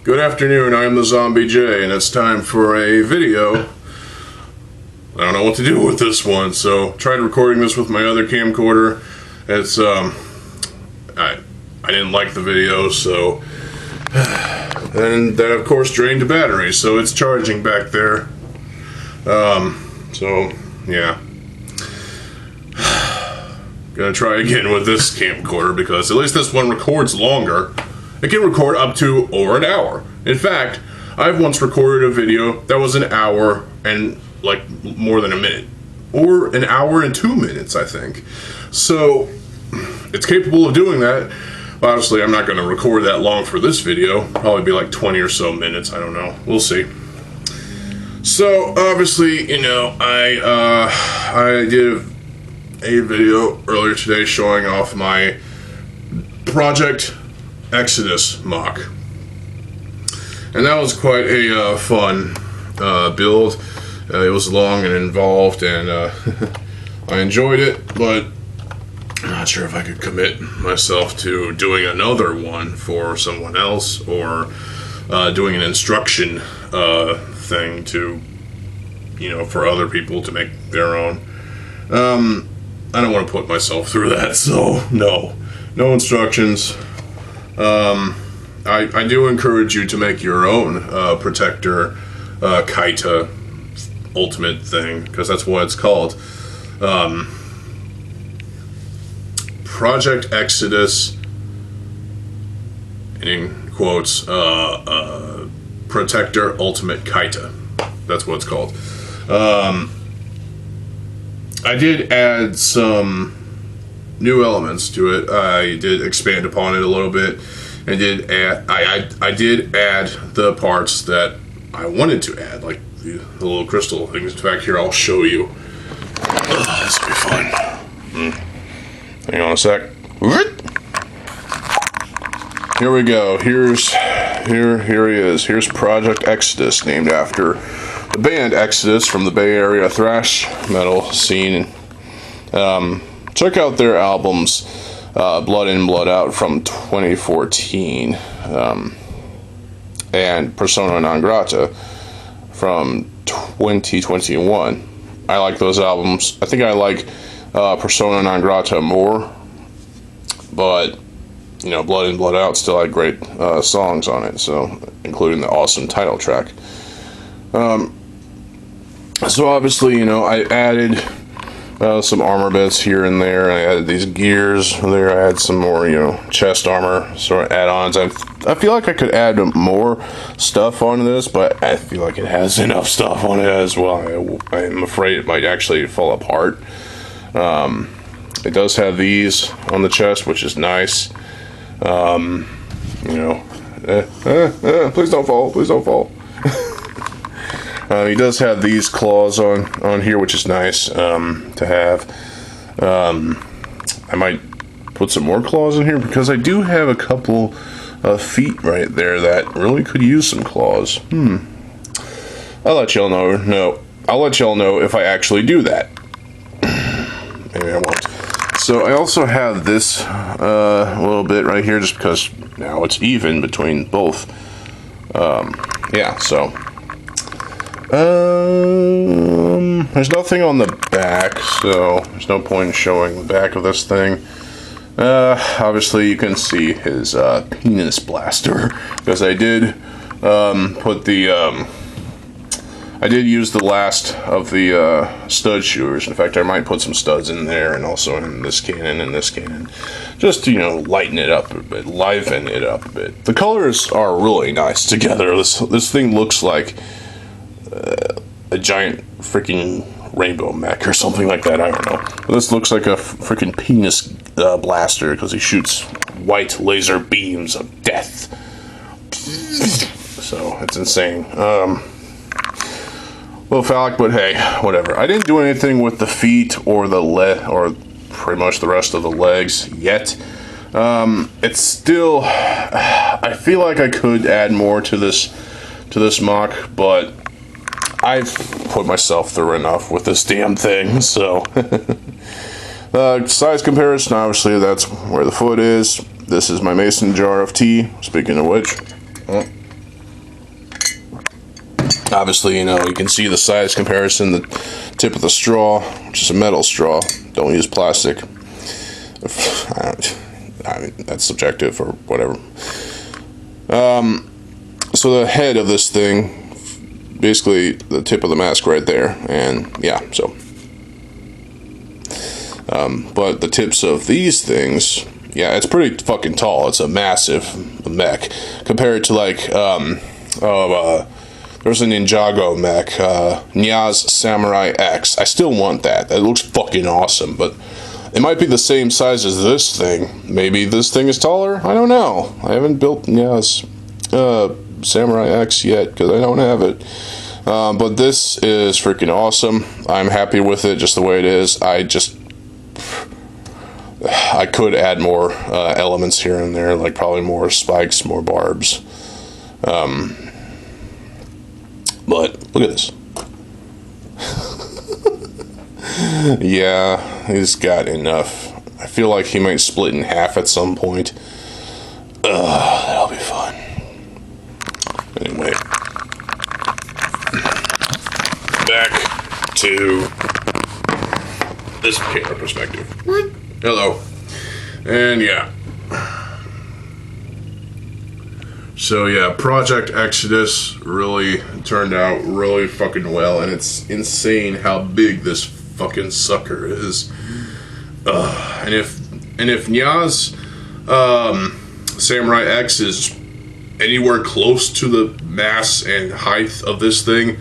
Good afternoon, I am TheZOMBIEJ, and it's time for a video. I don't know what to do with this one, so tried recording this with my other camcorder. It's, I didn't like the video, so, and that of course drained the battery, so it's charging back there. So, yeah. Gonna try again with this camcorder, because at least this one records longer. It can record up to over an hour. In fact, I've once recorded a video that was an hour and like more than a minute. Or an hour and 2 minutes, I think. So, it's capable of doing that. Obviously, I'm not going to record that long for this video. Probably be like 20 or so minutes, I don't know. We'll see. So, obviously, you know, I did a video earlier today showing off my Project Exodus mock, and that was quite a fun build. It was long and involved, and I enjoyed it, but I'm not sure if I could commit myself to doing another one for someone else, or doing an instruction thing to, you know, for other people to make their own. I don't want to put myself through that, so no instructions. I do encourage you to make your own Protector Kaita ultimate thing, because that's what it's called. Project Exodus, in quotes, Protector Ultimate Kaita. That's what it's called. I did add some new elements to it. I did expand upon it a little bit, and did add. I did add the parts that I wanted to add, like the little crystal things. In fact, here I'll show you. This will be fun. Hang on a sec. Here we go. Here he is. Here's Project Exodus, named after the band Exodus from the Bay Area thrash metal scene. Check out their albums, Blood In, Blood Out from 2014, and Persona Non Grata from 2021. I like those albums. I think I like Persona Non Grata more, but you know, Blood In, Blood Out still had great songs on it, so including the awesome title track. So obviously, you know, I added some armor bits here and there. I added these gears there. I had some more, you know, chest armor sort of add-ons. I feel like I could add more stuff onto this, but I feel like it has enough stuff on it as well. I'm afraid it might actually fall apart. It does have these on the chest, which is nice. You know, please don't fall. Please don't fall. He does have these claws on here, which is nice to have. I might put some more claws in here, because I do have a couple of feet right there that really could use some claws. I'll let y'all know. No, I'll let y'all know if I actually do that. Maybe I won't. So I also have this little bit right here, just because now it's even between both. Yeah, so. There's nothing on the back, so there's no point in showing the back of this thing. Obviously you can see his penis blaster, because I did put the I did use the last of the stud shooters. In fact, I might put some studs in there, and also in this cannon and this cannon, just to, you know, lighten it up a bit, liven it up a bit. The colors are really nice together. This thing looks like a giant freaking rainbow mech or something like that. I don't know. This looks like a freaking penis blaster, because he shoots white laser beams of death. So it's insane. A little phallic, but hey, whatever. I didn't do anything with the feet or the or pretty much the rest of the legs yet. It's still. I feel like I could add more to this mock, but I've put myself through enough with this damn thing, so. Size comparison, obviously that's where the foot is. This is my mason jar of tea, speaking of which. Obviously, you know, you can see the size comparison, the tip of the straw, which is a metal straw. Don't use plastic. I mean, that's subjective or whatever. So the head of this thing, basically the tip of the mask right there, and yeah, so. But the tips of these things, yeah, it's pretty fucking tall. It's a massive mech compared to like, there's a Ninjago mech, Nya's Samurai X. I still want that. That looks fucking awesome, but it might be the same size as this thing. Maybe this thing is taller? I don't know. I haven't built Nya's Samurai X yet because I don't have it. But this is freaking awesome. I'm happy with it just the way it is. I could add more elements here and there, like probably more spikes, more barbs. But look at this. Yeah, he's got enough. I feel like he might split in half at some point. That'll be fun. Anyway, back to this camera perspective. Hello. And yeah. So yeah, Project Exodus really turned out really fucking well, and it's insane how big this fucking sucker is. And if Nya's Samurai X is anywhere close to the mass and height of this thing,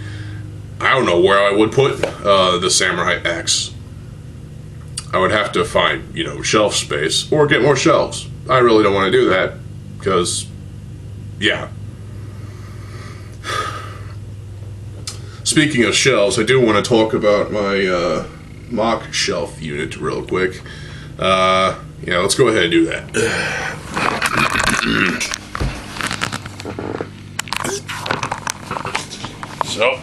I don't know where I would put the Samurai X. I would have to find, you know, shelf space or get more shelves. I really don't want to do that because, yeah. Speaking of shelves, I do want to talk about my mock shelf unit real quick. Yeah, let's go ahead and do that. So,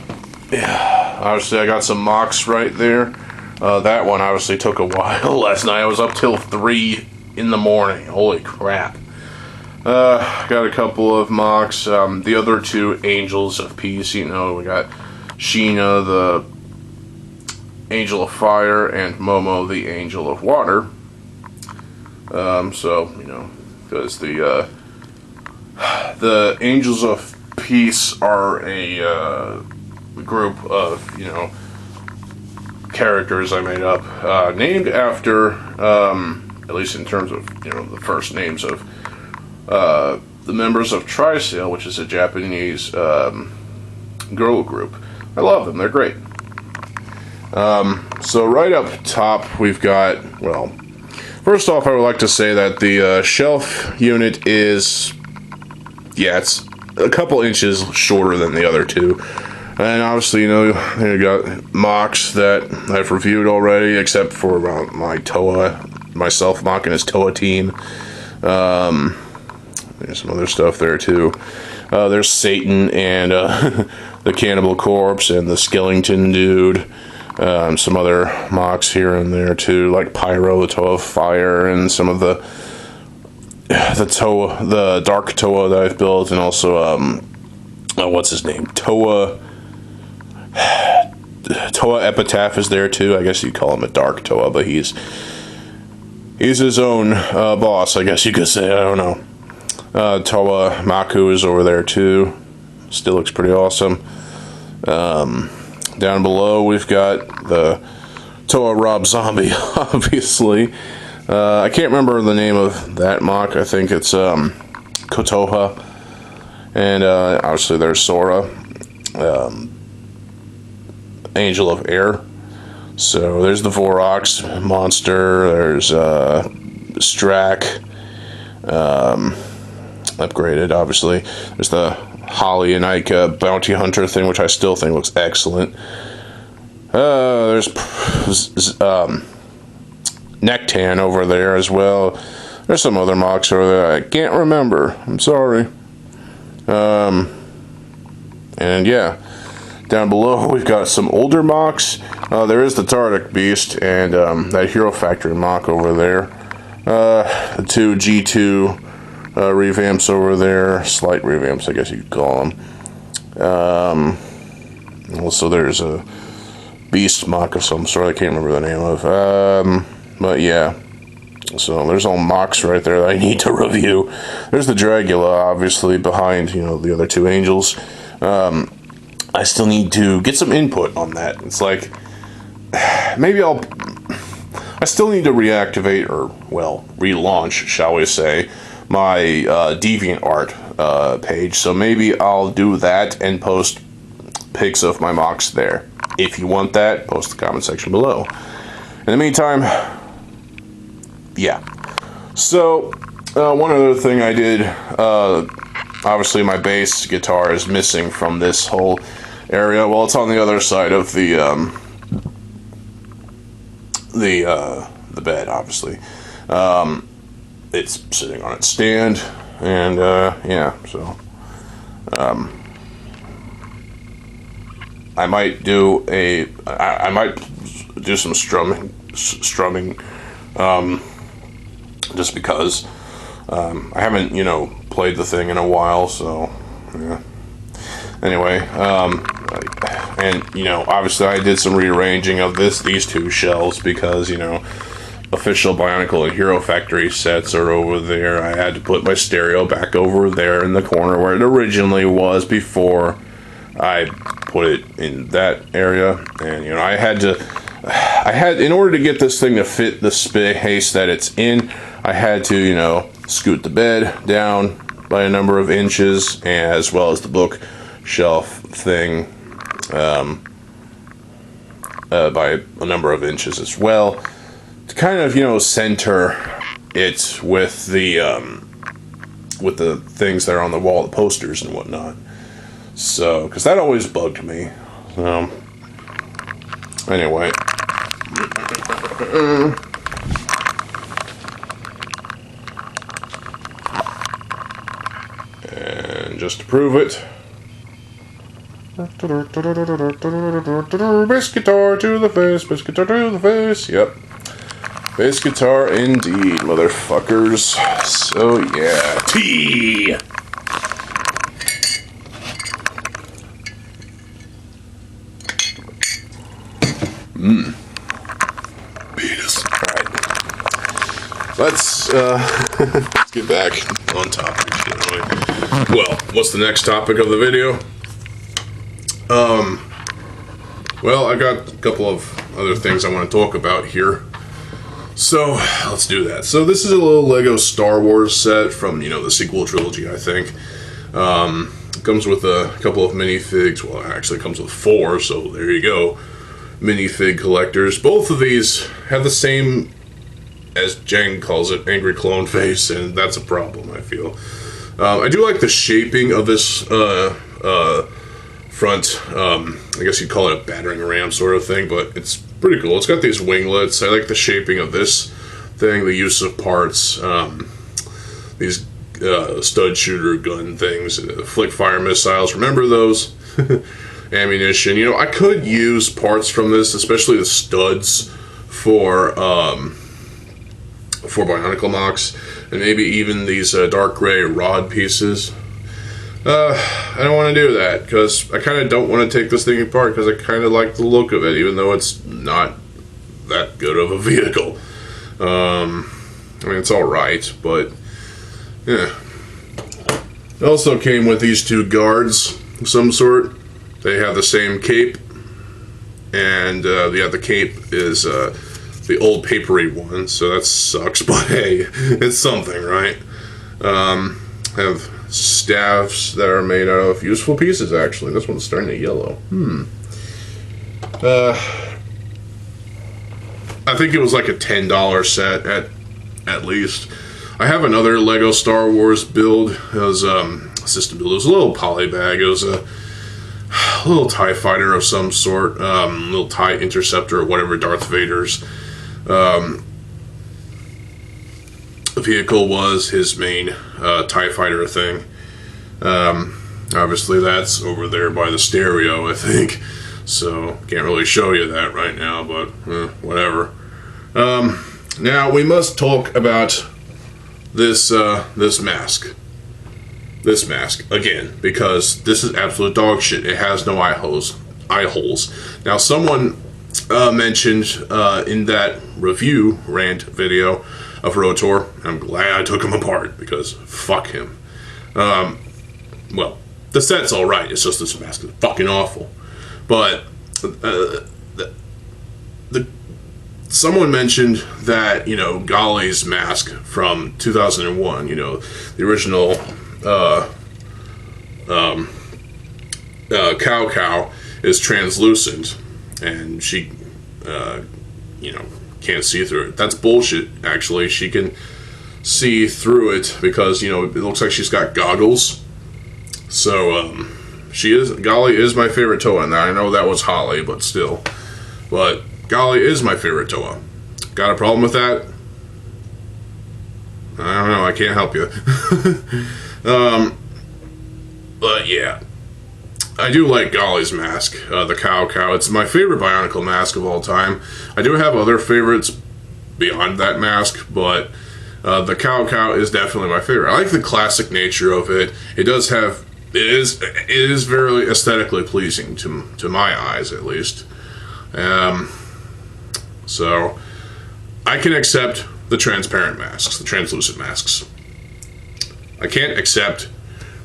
yeah, obviously I got some mocks right there. That one obviously took a while last night. I was up till 3 in the morning. Holy crap. Got a couple of mocks. The other two Angels of Peace, you know, we got Sheena, the Angel of Fire, and Momo, the Angel of Water. So, you know, because the Angels of Peace are a group of, you know, characters I made up, named after, at least in terms of, you know, the first names of the members of Trisail, which is a Japanese girl group. I love them, they're great. So right up top we've got, well, first off I would like to say that the shelf unit is, yeah, it's a couple inches shorter than the other two. And obviously, you know, you got mocks that I've reviewed already, except for my Toa, myself mocking his Toa team. There's some other stuff there too. There's Satan and the Cannibal Corpse and the Skellington dude. Some other mocks here and there too, like Pyro, the Toa of Fire, and some of the Toa, the Dark Toa that I've built, and also what's his name? Toa Epitaph is there too. I guess you'd call him a Dark Toa, but he's his own boss, I guess you could say. I don't know. Toa Maku is over there too. Still looks pretty awesome. Down below we've got the Toa Rob Zombie, obviously. I can't remember the name of that mock. I think it's Kotoha. And obviously there's Sora, Angel of Air. So there's the Vorox monster. There's Strack, upgraded obviously. There's the Holly and Ike bounty hunter thing, which I still think looks excellent. There's Nectan over there as well. There's some other mocks over there I can't remember. I'm sorry. And yeah, down below we've got some older mocks. There is the Tardic Beast and that Hero Factory mock over there. The two G2 revamps over there, slight revamps I guess you could call them. Also, there's a beast mock of some sort I can't remember the name of. But yeah. So there's all mocks right there that I need to review. There's the Dragula, obviously, behind, you know, the other two angels. I still need to get some input on that. It's like, maybe I still need to reactivate, or, well, relaunch, shall we say, my DeviantArt page. So maybe I'll do that and post pics of my mocks there. If you want that, post the comment section below. In the meantime, yeah. So, one other thing I did, obviously my bass guitar is missing from this whole area. Well, it's on the other side of the bed, obviously. It's sitting on its stand, and, yeah, so, I might do I might do some strumming, just because, I haven't, you know, played the thing in a while, so, yeah. Anyway, and, you know, obviously I did some rearranging of these two shelves because, you know, official Bionicle and Hero Factory sets are over there. I had to put my stereo back over there in the corner where it originally was before I put it in that area. And, you know, I had, in order to get this thing to fit the space that it's in, I had to, you know, scoot the bed down by a number of inches, as well as the bookshelf thing by a number of inches as well, to kind of, you know, center it with the things that are on the wall, the posters and whatnot. So, because that always bugged me. Anyway. And just to prove it. Bass guitar to the face, bass guitar to the face. Yep. Bass guitar indeed, motherfuckers. So, yeah. T! Penis. Alright. Let's get back on topic, shall we? Well, what's the next topic of the video? Well, I got a couple of other things I want to talk about here. So, let's do that. So, this is a little Lego Star Wars set from, you know, the sequel trilogy, I think. It comes with a couple of minifigs. Well, it actually comes with 4, so there you go. Minifig collectors. Both of these have the same, as Jang calls it, angry clone face, and that's a problem, I feel. I do like the shaping of this front, I guess you'd call it a battering ram sort of thing, but it's pretty cool. It's got these winglets. I like the shaping of this thing, the use of parts, these stud shooter gun things, flick fire missiles. Remember those? Ammunition. You know, I could use parts from this, especially the studs for Bionicle mocks, and maybe even these dark gray rod pieces. I don't want to do that, because I kind of don't want to take this thing apart, because I kind of like the look of it, even though it's not that good of a vehicle. I mean, it's alright, but, yeah. It also came with these two guards of some sort. They have the same cape, and, yeah, the cape is, the old papery one, so that sucks, but hey, it's something, right? Have staffs that are made out of useful pieces, actually. This one's starting to yellow. I think it was like a $10 set at least. I have another Lego Star Wars build. It was system build. It was a little poly bag. It was a little TIE fighter of some sort, little TIE interceptor or whatever Darth Vader's vehicle was, his main TIE fighter thing. Obviously that's over there by the stereo, I think, so can't really show you that right now, but whatever. Now we must talk about this mask. This mask again, because this is absolute dog shit. It has no eye holes. eye holes. Now, someone mentioned in that review rant video of Rotor, I'm glad I took him apart, because fuck him. Well, the set's alright, it's just this mask is fucking awful. But someone mentioned that, you know, Golly's mask from 2001, you know, the original Cow is translucent, and she, you know, can't see through it. That's bullshit, actually. She can see through it because, you know, it looks like she's got goggles. So, Golly is my favorite Toa. Now, I know that was Holly, but still. But Golly is my favorite Toa. Got a problem with that? I don't know, I can't help you. But yeah. I do like Golly's mask, the Cow. It's my favorite Bionicle mask of all time. I do have other favorites beyond that mask, but the Cow is definitely my favorite. I like the classic nature of it. It is very aesthetically pleasing to my eyes, at least. So I can accept the transparent masks, the translucent masks. I can't accept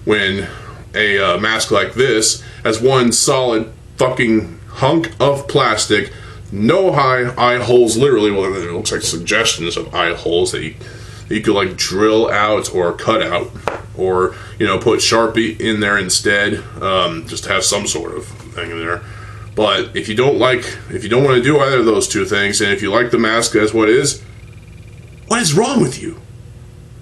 when a mask like this has one solid fucking hunk of plastic, no eye holes, literally. Well, it looks like suggestions of eye holes that you could like drill out or cut out, or, you know, put Sharpie in there instead, just to have some sort of thing in there. But if you don't want to do either of those two things, and if you like the mask as what is wrong with you?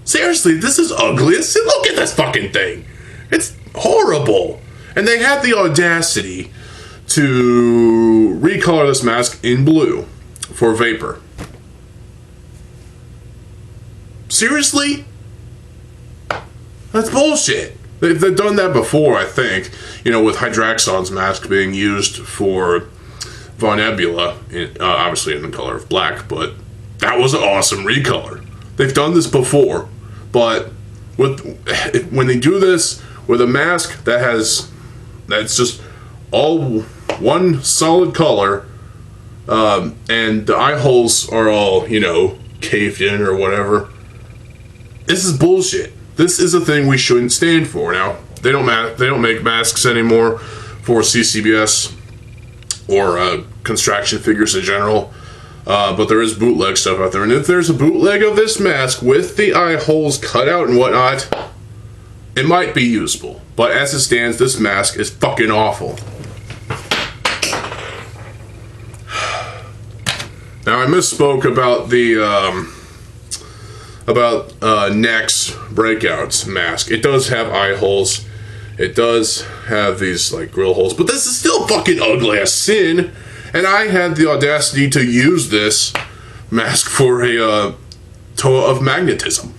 Seriously, this is ugly. Look at this fucking thing. It's horrible. And they had the audacity to recolor this mask in blue for Vapor. Seriously? That's bullshit. They've done that before, I think. You know, with Hydraxon's mask being used for Von Nebula, obviously in the color of black, but that was an awesome recolor. They've done this before, but when they do this with a mask that's just all one solid color, and the eye holes are all, you know, caved in or whatever, this is bullshit. This is a thing we shouldn't stand for. Now, they don't make masks anymore for CCBS or construction figures in general, but there is bootleg stuff out there. And if there's a bootleg of this mask with the eye holes cut out and whatnot, it might be usable. But as it stands, this mask is fucking awful. Now, I misspoke about the Nex Breakout's mask. It does have eye holes. It does have these like grill holes, but this is still fucking ugly as sin. And I had the audacity to use this mask for a Toa of Magnetism.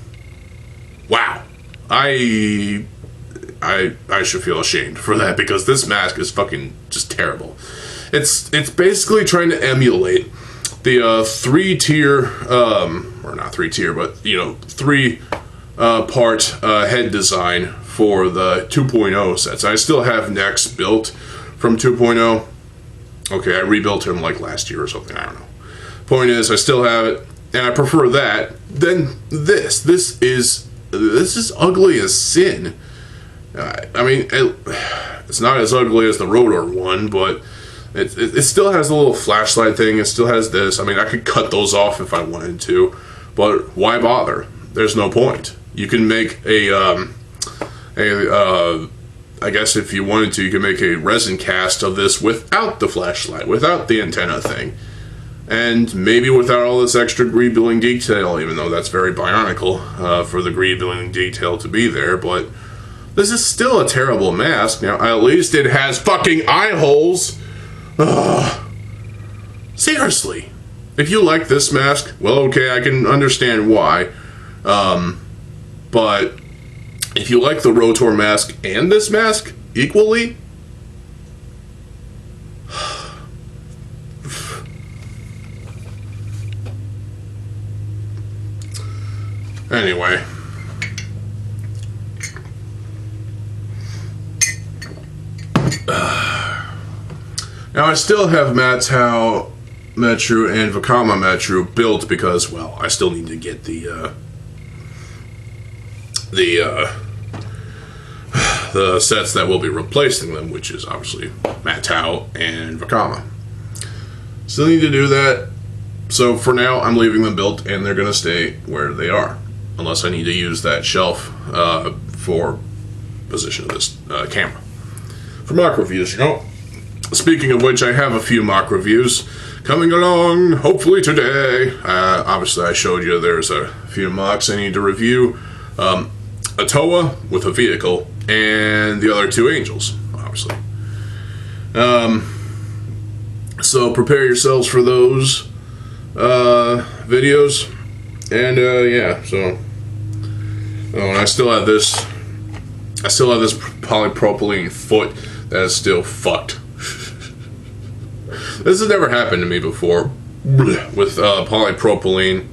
Wow. I should feel ashamed for that, because this mask is fucking just terrible. It's basically trying to emulate the 3-tier, or not 3-tier, but, you know, 3-part head design for the 2.0 sets. I still have Nex built from 2.0. Okay, I rebuilt him like last year or something, I don't know. Point is, I still have it, and I prefer that than this. This is ugly as sin. I mean, it's not as ugly as the Rotor one, but it still has a little flashlight thing. It still has this. I mean, I could cut those off if I wanted to, but why bother? There's no point. You can make I guess if you wanted to, you could make a resin cast of this without the flashlight, without the antenna thing, and maybe without all this extra greebilling detail, even though that's very Bionicle for the greebilling detail to be there. But this is still a terrible mask. Now, at least it has fucking eye holes. Ugh. Seriously. If you like this mask, well, okay, I can understand why. But if you like the Rotor mask and this mask equally, anyway. Now I still have Matau Metru and Vakama Metru built because, well, I still need to get the sets that will be replacing them, which is obviously Matau and Vakama. Still need to do that. So for now, I'm leaving them built, and they're going to stay where they are, unless I need to use that shelf for position of this camera. For mock reviews, you know. Speaking of which, I have a few mock reviews coming along, hopefully today. Obviously, I showed you there's a few mocks I need to review. A Toa with a vehicle, and the other two angels, obviously. So prepare yourselves for those videos. And yeah, so and I still have this polypropylene foot that is still fucked. This has never happened to me before with polypropylene.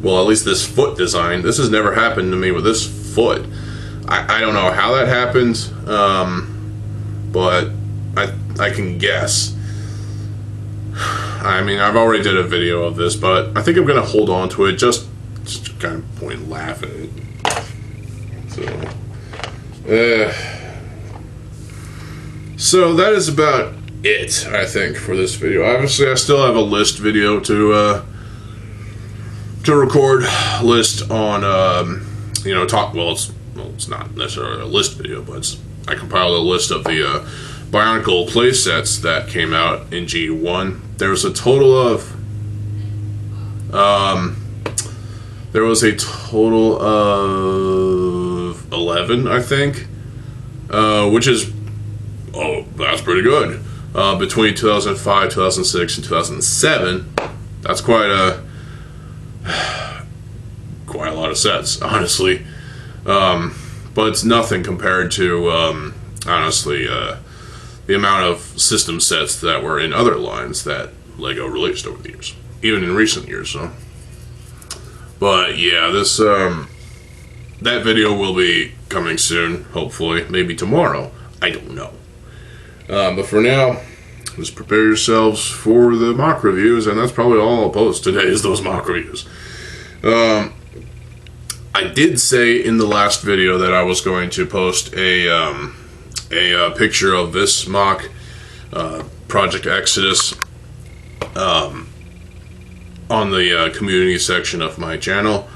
Well, at least this foot design. This has never happened to me with this foot. I don't know how that happened, but I can guess. I mean, I've already did a video of this, but I think I'm going to hold on to it just to kind of point and laugh at it. So that is about it, I think, for this video. Obviously, I still have a list video to record. List on you know, it's not necessarily a list video, but I compiled a list of the Bionicle play sets that came out in G1. There was a total of 11, I think, which is, oh, that's pretty good. Between 2005, 2006, and 2007, that's quite a lot of sets, honestly. But it's nothing compared to, honestly, the amount of system sets that were in other lines that LEGO released over the years, even in recent years. So, but yeah, this that video will be coming soon, hopefully, maybe tomorrow. I don't know. But for now, just prepare yourselves for the mock reviews, and that's probably all I'll post today is those mock reviews. I did say in the last video that I was going to post a picture of this mock Project Exodus on the community section of my channel,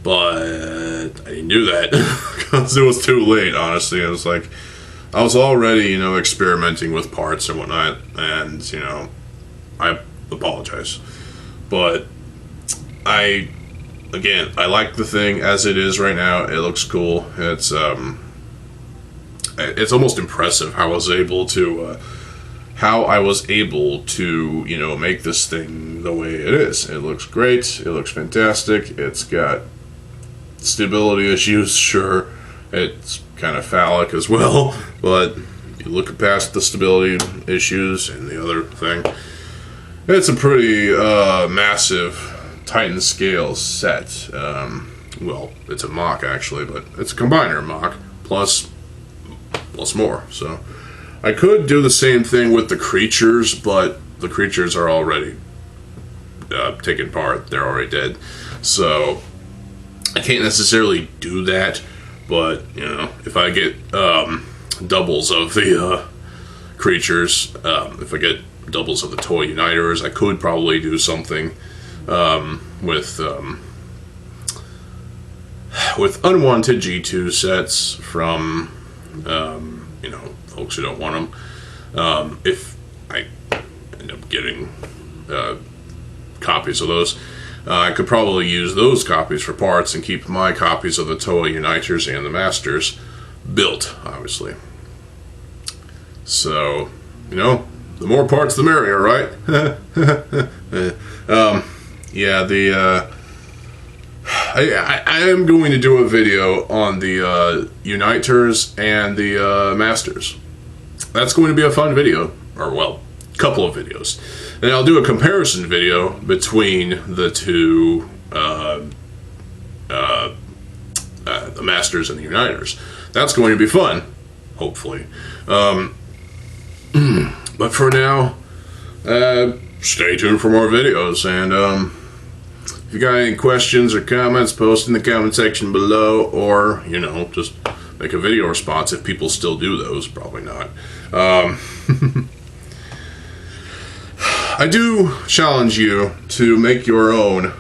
but I didn't do that because it was too late, honestly. It was like I was already, you know, experimenting with parts and whatnot, and, you know, I apologize. But I like the thing as it is right now. It looks cool. It's almost impressive how I was able to, you know, make this thing the way it is. It looks great. It looks fantastic. It's got stability issues, sure. It's kind of phallic as well, but you look past the stability issues and the other thing, it's a pretty massive Titan scale set. Well, it's a mock actually, but it's a combiner mock plus more. So I could do the same thing with the creatures, but the creatures are already taken apart. They're already dead. So I can't necessarily do that, but, you know, if I get doubles of the creatures, if I get doubles of the toy uniters, I could probably do something with unwanted G2 sets from, you know, folks who don't want them. If I end up getting copies of those, I could probably use those copies for parts and keep my copies of the Toa Uniters and the Masters built, obviously. So, you know, the more parts the merrier, right? Yeah, I am going to do a video on the Uniters and the Masters. That's going to be a fun video, or, well, couple of videos. And I'll do a comparison video between the two, the Masters and the Uniters. That's going to be fun. hopefully. But for now, stay tuned for more videos, and if you got any questions or comments, post in the comment section below, or, you know, just make a video response if people still do those. Probably not. I do challenge you to make your own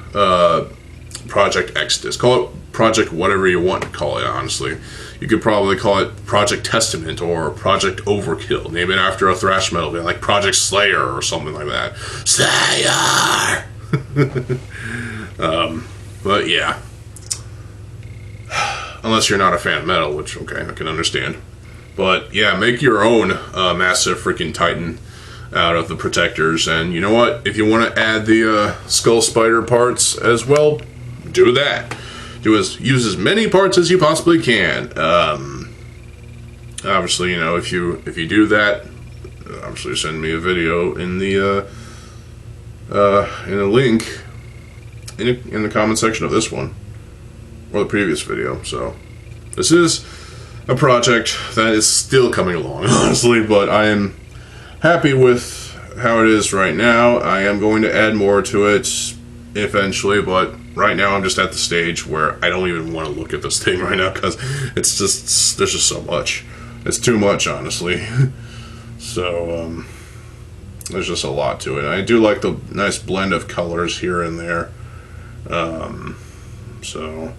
Project Exodus. Call it Project whatever you want to call it, honestly. You could probably call it Project Testament or Project Overkill. Name it after a thrash metal band, like Project Slayer or something like that. Slayer! But yeah. Unless you're not a fan of metal, which, okay, I can understand. But yeah, make your own massive freaking Titan out of the protectors. And you know what? If you want to add the skull spider parts as well, do that. Use as many parts as you possibly can. Obviously, you know, if you do that, obviously send me a video in the link in the comment section of this one or the previous video. So this is a project that is still coming along, honestly, but I am happy with how it is right now. I am going to add more to it eventually, but right now I'm just at the stage where I don't even want to look at this thing right now, because it's just, there's just so much. It's too much, honestly. So there's just a lot to it. I do like the nice blend of colors here and there. So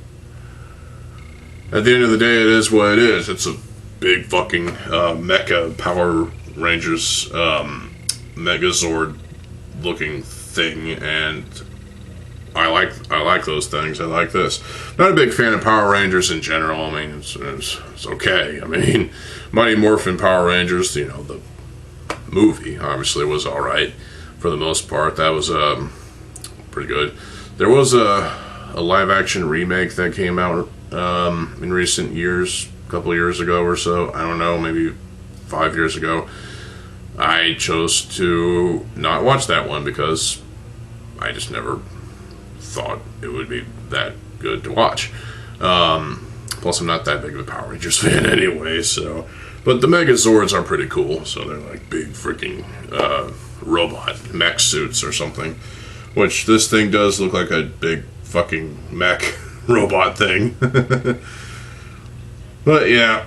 at the end of the day, it is what it is. It's a big fucking mecha Power Rangers Megazord looking thing, and I like those things. I like this. Not a big fan of Power Rangers in general. I mean, it's okay. I mean, Mighty Morphin Power Rangers, you know, the movie obviously was all right for the most part. That was pretty good. There was a live action remake that came out in recent years, a couple of years ago or so. I don't know, maybe 5 years ago. I chose to not watch that one because I just never thought it would be that good to watch. Plus, I'm not that big of a Power Rangers fan anyway, so. But the Megazords are pretty cool, so they're like big freaking robot mech suits or something. Which this thing does look like a big fucking mech robot thing. But yeah,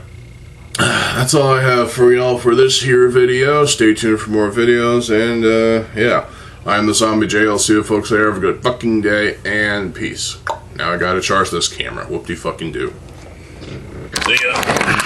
that's all I have for y'all for this here video. Stay tuned for more videos, and yeah, I'm TheZOMBIEJ. I'll see you folks there. Have a good fucking day, and peace. Now I gotta charge this camera. Whoop-de-fucking-do. See ya.